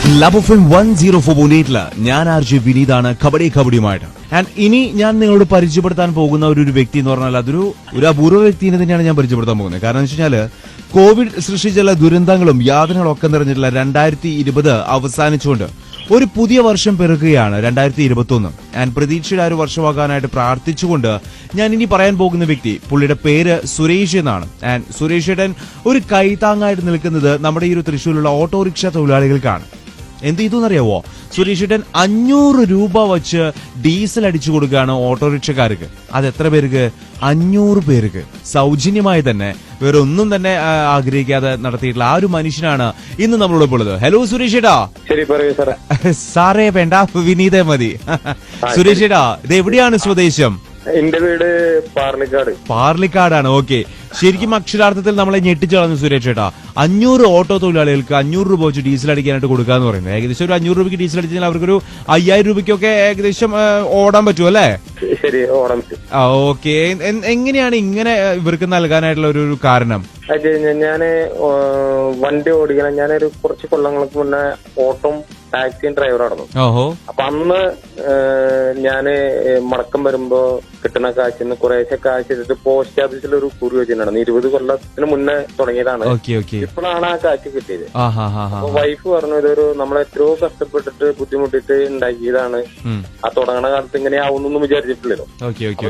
Love FM 104.8 ഞാൻ RJ വിനീതാണ് കബഡിയുമായിട്ട്. And ഇനി ഞാൻ നിങ്ങളോട് പരിചയപ്പെടുത്താൻ പോകുന്ന ഒരു വ്യക്തി എന്ന് പറഞ്ഞാൽ അതൊരു അപൂർവ വ്യക്തിനെ തന്നെയാണ് ഞാൻ പരിചയപ്പെടുത്താൻ പോകുന്നത്. കാരണം എന്ന് വെച്ചാൽ കോവിഡ് സൃഷ്ടിച്ചുള്ള ദുരന്തങ്ങളും യാതനകളും ഒക്കെ നിറഞ്ഞിട്ടുള്ള 2020 അവസാനിച്ചുകൊണ്ട് ഒരു പുതിയ വർഷം പിറക്കുകയാണ് 2021. ആൻഡ് പ്രതീക്ഷയുടെ ആ ഒരു വർഷമാകാനായിട്ട് പ്രാർത്ഥിച്ചുകൊണ്ട് ഞാൻ ഇനി പറയാൻ പോകുന്ന വ്യക്തി, പുള്ളിയുടെ പേര് സുരേഷ് എന്നാണ്. ആൻഡ് സുരേഷ് ഏട്ടൻ ഒരു കൈത്താങ്ങായിട്ട് നിൽക്കുന്നത് നമ്മുടെ ഈ ഒരു തൃശ്ശൂരിലുള്ള ഓട്ടോറിക്ഷ തൊഴിലാളികൾക്കാണ്. എന്ത് ചെയ്തെന്നറിയാവോ? സുരേഷ് ഏട്ടൻ 500 രൂപ വച്ച് ഡീസൽ അടിച്ചു കൊടുക്കുകയാണ് ഓട്ടോറിക്ഷക്കാർക്ക്. അത് എത്ര പേർക്ക്? 500 പേർക്ക് സൗജന്യമായി തന്നെ, വേറെ ഒന്നും തന്നെ ആഗ്രഹിക്കാതെ നടത്തിയിട്ടുള്ള ആ ഒരു മനുഷ്യനാണ് ഇന്ന് നമ്മളോടൊപ്പം ഉള്ളത്. ഹലോ സുരേഷ് ഏട്ടാ. ശരി, പറയൂ സാറേ. സാറേ വേണ്ട, വിനീതേ മതി. സുരേഷ് ഏട്ടാ, ഇത് എവിടെയാണ് സ്വദേശം? എന്റെ വീട് പാർലിക്കാടാണ്. ഓക്കെ, ശരിക്കും അക്ഷരാർത്ഥത്തിൽ നമ്മളെ ഞെട്ടിച്ചു കളഞ്ഞു സുരേഷ് ഏട്ടാ. 500 ഓട്ടോ തൊഴിലാളികൾക്ക് 500 രൂപ വെച്ച് ഡീസൽ അടിക്കാനായിട്ട് കൊടുക്കാന്ന് പറയുന്നത്. ഏകദേശം ഒരു 500 രൂപയ്ക്ക് ഡീസൽ അടിച്ചാൽ അവർക്കൊരു 5000 രൂപയ്ക്കൊക്കെ ഏകദേശം ഓടാൻ പറ്റും അല്ലേ? ശരി, ഓടാൻ പറ്റും. ഓക്കെ, എങ്ങനെയാണ് ഇങ്ങനെ ഇവർക്ക് നൽകാനായിട്ടുള്ള ഒരു കാരണം? ഞാന് വണ്ടി ഓടിക്കണം. ഞാനൊരു കുറച്ച് കൊല്ലങ്ങൾക്ക് മുന്നേ ഓട്ടം ടാക്സി ഡ്രൈവറായിരുന്നു. അപ്പൊ അന്ന് ഞാന് മടക്കം വരുമ്പോ കിട്ടുന്ന കാശിന്ന് കുറേശ്ശെ കാശ് എടുത്തിട്ട് പോസ്റ്റ് ഓഫീസിൽ ഒരു കുറി വെച്ചിട്ടുണ്ടായിരുന്നു. 20 കൊല്ലത്തിന് മുന്നേ തുടങ്ങിയതാണ്. ഇപ്പോഴാണ് ആ കാശ് കിട്ടിയത്. അപ്പൊ വൈഫ് പറഞ്ഞു, ഇതൊരു നമ്മളെത്രയോ കഷ്ടപ്പെട്ടിട്ട് ബുദ്ധിമുട്ടിട്ട് ഉണ്ടാക്കിയതാണ്. ആ തുടങ്ങണ കാലത്ത് ഇങ്ങനെ ആവുന്നൊന്നും വിചാരിച്ചിട്ടില്ലല്ലോ.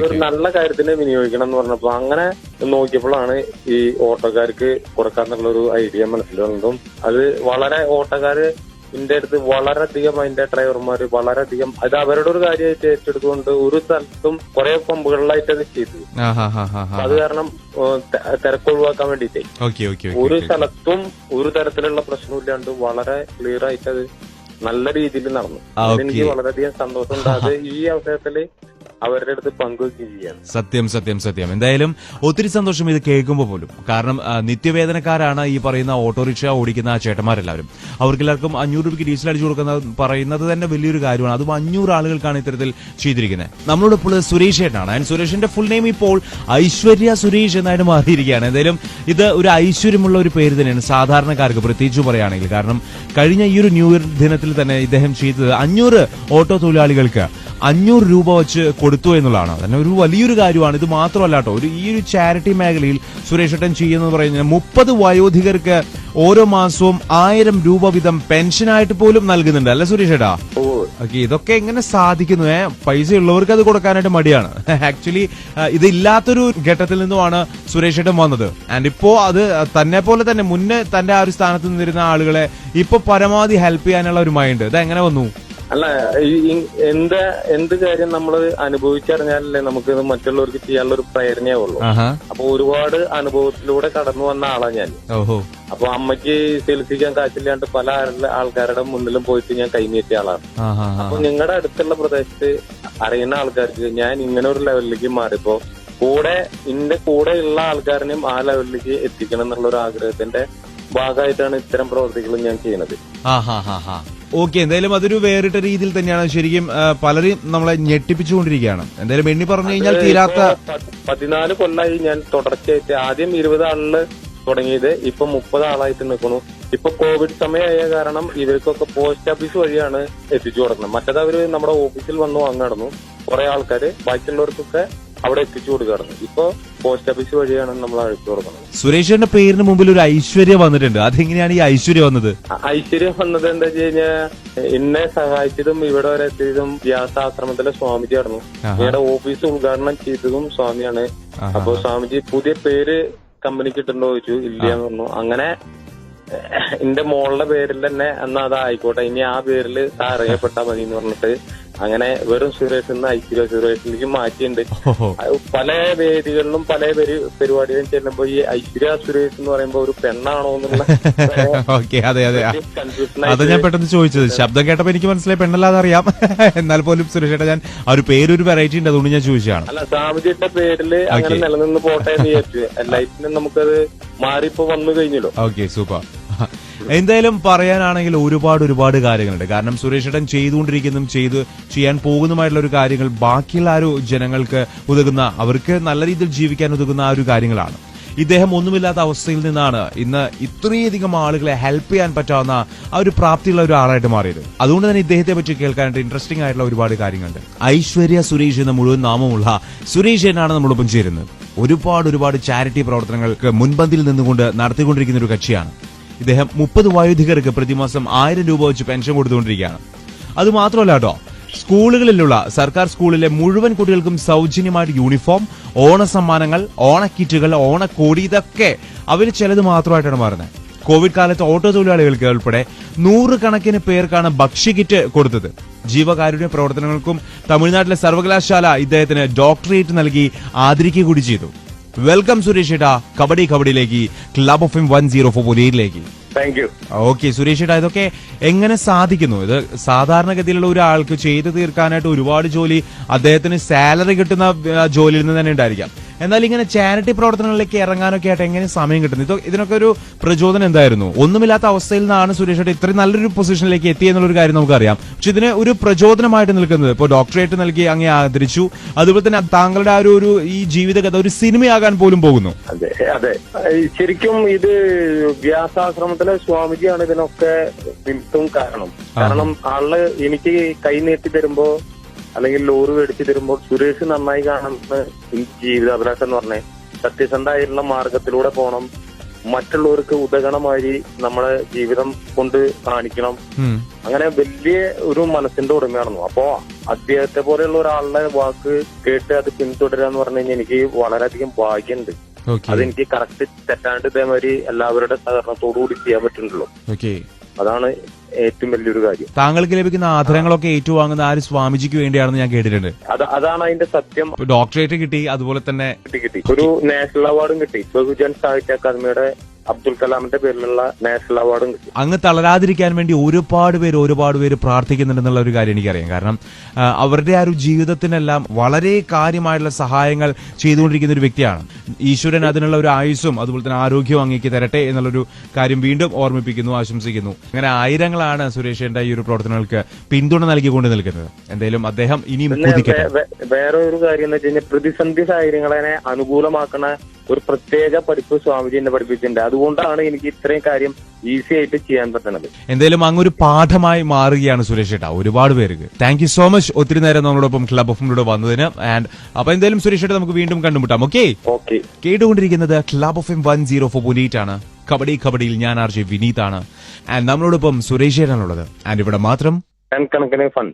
ഒരു നല്ല കാര്യത്തിന് വിനിയോഗിക്കണം എന്ന് പറഞ്ഞപ്പോ അങ്ങനെ നോക്കിയപ്പോഴാണ് ഈ ഓട്ടോക്കാർക്ക് കൊടുക്കാന്നുള്ള ഒരു ഐഡിയ മനസ്സിലാവുന്നതും. അത് വളരെ ഓട്ടോക്കാര് ഇതിന്റെ അടുത്ത് വളരെയധികം, അതിന്റെ ഡ്രൈവർമാര് വളരെയധികം അത് അവരുടെ ഒരു കാര്യമായിട്ട് ഏറ്റെടുത്തുകൊണ്ട് ഒരു സ്ഥലത്തും കുറെ പമ്പുകളിലായിട്ട് അത് ചെയ്തു. അത് കാരണം തിരക്ക് ഒഴിവാക്കാൻ വേണ്ടിട്ടേ ഒരു സ്ഥലത്തും ഒരു തരത്തിലുള്ള പ്രശ്നമില്ലാണ്ട് വളരെ ക്ലിയർ ആയിട്ട് അത് നല്ല രീതിയിൽ നടന്നു. എനിക്ക് വളരെയധികം സന്തോഷമുണ്ട്. അത് ഈ അവസരത്തില് അവരുടെ അടുത്ത് പങ്കുവയ്ക്കുകയും ചെയ്യാണ്. സത്യം. എന്തായാലും ഒത്തിരി സന്തോഷം ഇത് കേൾക്കുമ്പോൾ പോലും. കാരണം നിത്യവേതനക്കാരാണ് ഈ പറയുന്ന ഓട്ടോറിക്ഷ ഓടിക്കുന്ന ആ ചേട്ടന്മാരെല്ലാവരും. അവർക്കെല്ലാവർക്കും 500 രൂപയ്ക്ക് ഡീസൽ അടിച്ചു കൊടുക്കുന്നത് പറയുന്നത് തന്നെ വലിയൊരു കാര്യമാണ്. അതും 500 ആളുകൾക്കാണ് ഇത്തരത്തിൽ ചെയ്തിരിക്കുന്നത്. നമ്മളോട് ഇപ്പോൾ സുരേഷ് ഏട്ടനാണ്. ആൻഡ് സുരേഷിന്റെ ഫുൾ നെയിം ഇപ്പോൾ ഐശ്വര്യ സുരേഷ് എന്നായിട്ട് മാറിയിരിക്കുകയാണ്. എന്തായാലും ഇത് ഒരു ഐശ്വര്യമുള്ള ഒരു പേര് തന്നെയാണ് സാധാരണക്കാർക്ക്, പ്രത്യേകിച്ച് പറയുകയാണെങ്കിൽ. കാരണം കഴിഞ്ഞ ഈ ഒരു ന്യൂ ഇയർ ദിനത്തിൽ തന്നെ ഇദ്ദേഹം ചെയ്തത് 500 ഓട്ടോ തൊഴിലാളികൾക്ക് 500 രൂപ വെച്ച് കൊടുത്തു എന്നുള്ളതാണ്. തന്നെ ഒരു വലിയൊരു കാര്യമാണ്. ഇത് മാത്രമല്ല കേട്ടോ, ഈ ഒരു ചാരിറ്റി മേഖലയിൽ സുരേഷ് ഏട്ടൻ ചെയ്യുന്നത് പറയുന്നത് 30 വയോധികർക്ക് ഓരോ മാസവും 1000 രൂപ വീതം പെൻഷനായിട്ട് പോലും നൽകുന്നുണ്ട് അല്ലെ സുരേഷ് ഏട്ടാ? ഓക്കെ, ഇതൊക്കെ എങ്ങനെ സാധിക്കുന്നു? പൈസ ഉള്ളവർക്ക് അത് കൊടുക്കാനായിട്ട് മടിയാണ്. ആക്ച്വലി ഇതില്ലാത്തൊരു ഘട്ടത്തിൽ നിന്നുമാണ് സുരേഷ് ഏട്ടൻ വന്നത്. ആൻഡ് ഇപ്പോ അത് തന്നെ പോലെ തന്നെ മുന്നേ തന്റെ ആ ഒരു സ്ഥാനത്ത് നിന്നിരുന്ന ആളുകളെ ഇപ്പൊ പരമാവധി ഹെൽപ്പ് ചെയ്യാനുള്ള ഒരു മൈൻഡ് ഇത് എങ്ങനെ വന്നു? അല്ല, എന്ത് കാര്യം നമ്മൾ അനുഭവിച്ചറിഞ്ഞാലല്ലേ നമുക്ക് മറ്റുള്ളവർക്ക് ചെയ്യാനുള്ള ഒരു പ്രേരണയാവുള്ളൂ. അപ്പൊ ഒരുപാട് അനുഭവത്തിലൂടെ കടന്നു വന്ന ആളാണ് ഞാൻ. അപ്പൊ അമ്മയ്ക്ക് ചികിത്സിക്കാൻ കാശില്ലാണ്ട് പല ആൾക്കാരുടെ മുന്നിലും പോയിട്ട് ഞാൻ കൈനീട്ടിയ ആളാണ്. അപ്പൊ നിങ്ങളുടെ അടുത്തുള്ള പ്രദേശത്ത് അറിയുന്ന ആൾക്കാർക്ക് ഞാൻ ഇങ്ങനെ ഒരു ലെവലിലേക്ക് മാറിയപ്പോ എന്റെ കൂടെ ഉള്ള ആൾക്കാരനെയും ആ ലെവലിലേക്ക് എത്തിക്കണം എന്നുള്ള ഒരു ആഗ്രഹത്തിന്റെ ഭാഗമായിട്ടാണ് ഇത്തരം പ്രവർത്തികൾ ഞാൻ ചെയ്യുന്നത്. ഓക്കെ, എന്തായാലും അതൊരു വേറിട്ട രീതിയിൽ തന്നെയാണ്. ശരിക്കും പലരും നമ്മളെ ഞെട്ടിപ്പിച്ചുകൊണ്ടിരിക്കുകയാണ്. എന്തായാലും എണ്ണി പറഞ്ഞു കഴിഞ്ഞാൽ തീരാത്ത 14 കൊല്ലമായി ഞാൻ തുടർച്ചയായിട്ട്. ആദ്യം 20 ആളില് തുടങ്ങിയത്, ഇപ്പൊ 30 ആളായിട്ട് നിൽക്കുന്നു. ഇപ്പൊ കോവിഡ് സമയമായ കാരണം ഇവർക്കൊക്കെ പോസ്റ്റ് ഓഫീസ് വഴിയാണ് എത്തിച്ചു കൊടുക്കുന്നത്. മറ്റേത് അവര് നമ്മുടെ ഓഫീസിൽ വന്ന് വാങ്ങായിരുന്നു കുറെ ആൾക്കാര്. ബാക്കിയുള്ളവർക്കൊക്കെ അവിടെ എത്തിച്ചു കൊടുക്കാറുണ്ട്. ഇപ്പൊ പോസ്റ്റ് ഓഫീസ് വഴിയാണ് നമ്മൾ അയച്ചു കൊടുക്കുന്നത്. സുരേഷിന്റെ പേരിന് മുമ്പിൽ ഒരു ഐശ്വര്യ വന്നിട്ടുണ്ട്. അതെങ്ങനെയാണ് ഈ ഐശ്വര്യം വന്നത്? ഐശ്വര്യം വന്നത് എന്താ വെച്ച് കഴിഞ്ഞാൽ, എന്നെ സഹായിച്ചതും ഇവിടെ വരെ എത്തിയതും വ്യാസാശ്രമത്തിലെ സ്വാമിജിയായിരുന്നു. ഞങ്ങളുടെ ഓഫീസ് ഉദ്ഘാടനം ചെയ്തതും സ്വാമിയാണ്. അപ്പൊ സ്വാമിജി പുതിയ പേര് കമ്പനിക്ക് ഇട്ടുണ്ടോ ചോദിച്ചു. ഇല്ലയെന്ന് പറഞ്ഞു. അങ്ങനെ എന്റെ മോളുടെ പേരിൽ തന്നെ എന്നാ അതായിക്കോട്ടെ, ഇനി ആ പേരിൽ അറിയപ്പെട്ടാ മതി എന്ന് പറഞ്ഞിട്ട് അങ്ങനെ വെറും സുരേഷ് എന്ന് ഐശ്വര്യ സുരേഷിലേക്ക് മാറ്റിയിട്ടുണ്ട്. പല വേദികളിലും പല പരിപാടികളും ചെല്ലുമ്പോ ഈ ഐശ്വര്യ സുരേഷ് എന്ന് പറയുമ്പോ ഒരു പെണ്ണാണോ എന്നുള്ള കൺഫ്യൂഷൻ. അത് ഞാൻ പെട്ടെന്ന് ചോദിച്ചത്, ശബ്ദം കേട്ടപ്പോ എനിക്ക് മനസ്സിലായി പെണ്ണല്ലാതെ അറിയാം. എന്നാൽ പോലും സുരേഷ് ഏട്ടാ, ഞാൻ ആ ഒരു പേരൊരു വെറൈറ്റി ഉണ്ട്, അതുകൊണ്ട് ഞാൻ ചോദിച്ചതാണ്. അല്ല, സ്വാമിജിയുടെ പേരില് അങ്ങനെ നിലനിന്ന് പോട്ടെ എന്ന് വിചാരിച്ചു. എല്ലാറ്റിനും നമുക്കത് മാറിപ്പോ വന്നു കഴിഞ്ഞല്ലോ. Okay, super. എന്തായാലും പറയാനാണെങ്കിൽ ഒരുപാട് കാര്യങ്ങളുണ്ട്. കാരണം സുരേഷ് ഏട്ടൻ ചെയ്തുകൊണ്ടിരിക്കുന്നതും ചെയ്യാൻ പോകുന്നതുമായിട്ടുള്ള ഒരു കാര്യങ്ങൾ ബാക്കിയുള്ള ആ ഒരു ജനങ്ങൾക്ക് ഉതകുന്ന, അവർക്ക് നല്ല രീതിയിൽ ജീവിക്കാൻ ഉതകുന്ന ആ ഒരു കാര്യങ്ങളാണ്. ഇദ്ദേഹം ഒന്നുമില്ലാത്ത അവസ്ഥയിൽ നിന്നാണ് ഇന്ന് ഇത്രയധികം ആളുകളെ ഹെൽപ്പ് ചെയ്യാൻ പറ്റാവുന്ന ആ ഒരു പ്രാപ്തിയുള്ള ഒരു ആളായിട്ട് മാറിയത്. അതുകൊണ്ട് തന്നെ ഇദ്ദേഹത്തെ പറ്റി കേൾക്കാനായിട്ട് ഇൻട്രസ്റ്റിംഗ് ആയിട്ടുള്ള ഒരുപാട് കാര്യങ്ങളുണ്ട്. ഐശ്വര്യ സുരേഷ് എന്ന മുഴുവൻ നാമമുള്ള സുരേഷ് എന്നാണ് നമ്മളൊപ്പം ചേരുന്നത്. ഒരുപാട് ചാരിറ്റി പ്രവർത്തനങ്ങൾക്ക് മുൻപന്തിയിൽ നിന്നുകൊണ്ട് നടത്തിക്കൊണ്ടിരിക്കുന്ന ഒരു കക്ഷിയാണ് ഇദ്ദേഹം. 30 വയോധികർക്ക് പ്രതിമാസം 1000 രൂപ വെച്ച് പെൻഷൻ കൊടുത്തുകൊണ്ടിരിക്കുകയാണ്. അത് മാത്രമല്ല കേട്ടോ, സ്കൂളുകളിലുള്ള സർക്കാർ സ്കൂളിലെ മുഴുവൻ കുട്ടികൾക്കും സൗജന്യമായിട്ട് യൂണിഫോം, ഓണസമ്മാനങ്ങൾ, ഓണക്കിറ്റുകൾ, ഓണക്കോടി, ഇതൊക്കെ അവർ ചിലത് മാത്രമായിട്ടാണ് മാറുന്നത്. കോവിഡ് കാലത്ത് ഓട്ടോ തൊഴിലാളികൾക്ക് ഉൾപ്പെടെ 100 കണക്കിന് പേർക്കാണ് ഭക്ഷ്യക്കിറ്റ് കൊടുത്തത്. ജീവകാരുണ്യ പ്രവർത്തനങ്ങൾക്കും തമിഴ്നാട്ടിലെ സർവകലാശാല ഇദ്ദേഹത്തിന് ഡോക്ടറേറ്റ് നൽകി ആദരിക്കുക കൂടി ചെയ്തു. വെൽക്കം സുരേഷ് ഏട്ടാ കബഡിയിലേക്ക്, ക്ലബ് ഓഫ് 104.8ലേക്ക്. Thank you. ഓക്കെ സുരേഷ് ഏട്ടാ, ഇതൊക്കെ എങ്ങനെ സാധിക്കുന്നു? ഇത് സാധാരണഗതിയിലുള്ള ഒരാൾക്ക് ചെയ്തു തീർക്കാനായിട്ട് ഒരുപാട് ജോലി, അദ്ദേഹത്തിന് സാലറി കിട്ടുന്ന ജോലിയിൽ നിന്ന് തന്നെ ഉണ്ടായിരിക്കാം. എന്നാൽ ഇങ്ങനെ ചാരിറ്റി പ്രവർത്തനങ്ങളിലേക്ക് ഇറങ്ങാനൊക്കെ ആയിട്ട് എങ്ങനെ സമയം കിട്ടുന്നു? ഇതിനൊക്കെ ഒരു പ്രചോദനം എന്തായിരുന്നു? ഒന്നുമില്ലാത്ത അവസ്ഥയിൽ നിന്നാണ് സുരേഷ് ഏട്ടാ ഇത്രയും നല്ലൊരു പൊസിഷനിലേക്ക് എത്തിയെന്നുള്ളൊരു കാര്യം നമുക്കറിയാം. പക്ഷെ ഇതിന് ഒരു പ്രചോദനമായിട്ട് നിൽക്കുന്നത്, ഇപ്പോൾ ഡോക്ടറേറ്റ് നൽകി അങ്ങേ ആദരിച്ചു, അതുപോലെ തന്നെ താങ്കളുടെ ആ ഒരു ഈ ജീവിതകഥ ഒരു സിനിമയാകാൻ പോലും പോകുന്നു. അതെ, ശരിക്കും ഇത് വ്യാസാശ്രമത്തിലെ സ്വാമിജിയാണ് ഇതിനൊക്കെ നിമിത്തവും കാരണം ആള് എനിക്ക് കൈ നീട്ടി തരുമ്പോ അല്ലെങ്കിൽ ലോറി മേടിച്ചു തരുമ്പോൾ സുരേഷ് നന്നായി കാണുന്ന ജീവിതാഭിലാഷം എന്ന് പറഞ്ഞേ സത്യസന്ധമായിട്ടുള്ള മാർഗത്തിലൂടെ പോകണം, മറ്റുള്ളവർക്ക് ഉദഗണമായി നമ്മളെ ജീവിതം കൊണ്ട് കാണിക്കണം, അങ്ങനെ വലിയ ഒരു മനസ്സിന്റെ ഉടമയായിരുന്നു. അപ്പോ അദ്ദേഹത്തെ പോലെയുള്ള ഒരാളുടെ വാക്ക് കേട്ട് അത് പിന്തുടരുക എന്ന് പറഞ്ഞു കഴിഞ്ഞാൽ എനിക്ക് വളരെയധികം ഭാഗ്യമുണ്ട്. അതെനിക്ക് കറക്റ്റ് തെറ്റാണ്ട് ഇതേമാതിരി എല്ലാവരുടെ സഹകരണത്തോടുകൂടി ചെയ്യാൻ പറ്റുന്നുള്ളൂ. അതാണ് ഏറ്റവും വലിയൊരു കാര്യം. താങ്കൾക്ക് ലഭിക്കുന്ന ആദരങ്ങളൊക്കെ ഏറ്റുവാങ്ങുന്ന ആ ഒരു സ്വാമിജിക്ക് വേണ്ടിയാണെന്ന് ഞാൻ കേട്ടിട്ടുണ്ട്. അതാണ് അതിന്റെ സത്യം. ഡോക്ടറേറ്റ് കിട്ടി, അതുപോലെ തന്നെ കിട്ടി, ഒരു നാഷണൽ അവാർഡും കിട്ടി. ബഹുജൻ സാഹിത്യ അക്കാദമിയുടെ അബ്ദുൽ കലാമിന്റെ പേരിലുള്ള നാഷണൽ അവാർഡും കിട്ടി. അങ്ങ് തളരാതിരിക്കാൻ വേണ്ടി ഒരുപാട് പേര് പ്രാർത്ഥിക്കുന്നുണ്ടെന്നുള്ള ഒരു കാര്യം എനിക്കറിയാം. കാരണം അവരുടെ ആ ഒരു ജീവിതത്തിനെല്ലാം വളരെ കാര്യമായിട്ടുള്ള സഹായങ്ങൾ ചെയ്തുകൊണ്ടിരിക്കുന്ന ഒരു വ്യക്തിയാണ്. ഈശ്വരൻ അതിനുള്ള ഒരു ആയുസ്സും അതുപോലെ തന്നെ ആരോഗ്യവും അങ്ങേക്ക് തരട്ടെ എന്നുള്ളൊരു കാര്യം വീണ്ടും ഓർമ്മിപ്പിക്കുന്നു, ആശംസിക്കുന്നു. അങ്ങനെ ആയിരങ്ങളാണ് സുരേഷിന്റെ ഈ ഒരു പ്രവർത്തനങ്ങൾക്ക് പിന്തുണ നൽകിക്കൊണ്ട് നിൽക്കുന്നത്. എന്തായാലും അദ്ദേഹം ഇനിയും കുതിക്കട്ടെ. വേറെ ഒരു കാര്യം എന്ന് വെച്ച് കഴിഞ്ഞാൽ പ്രതിസന്ധി സാഹചര്യങ്ങളെ അനുകൂലമാക്കുന്ന ഒരു പ്രത്യേക പഠിപ്പ് സ്വാമിജി എന്നെ പഠിപ്പിച്ചിട്ടുണ്ട്. അതുകൊണ്ടാണ് എനിക്ക് ഇത്രയും കാര്യം ഈസി ആയിട്ട് ചെയ്യാൻ പറ്റുന്നത്. എന്തായാലും അങ്ങൊരു പാഠമായി മാറുകയാണ് സുരേഷ് ഏട്ടാ ഒരുപാട് പേർക്ക്. താങ്ക് യു സോ മച്ച് ഒത്തിരി നേരം നമ്മളോടൊപ്പം ക്ലബ് ഓഫ് വന്നതിന്. ആൻഡ് അപ്പൊ എന്തായാലും സുരേഷ് ഏട്ടാ നമുക്ക് വീണ്ടും കണ്ടുമുട്ടാം. ഓക്കെ, കേട്ടുകൊണ്ടിരിക്കുന്നത് ക്ലബ് ഓഫ് 104.8 ആണ്. കബഡിയിൽ ഞാൻ RJ വിനീതാണ്. ആൻഡ് നമ്മളോടൊപ്പം സുരേഷ് ഏട്ടാണുള്ളത്. ആൻഡ് ഇവിടെ മാത്രം കണക്കിന് ഫൺ.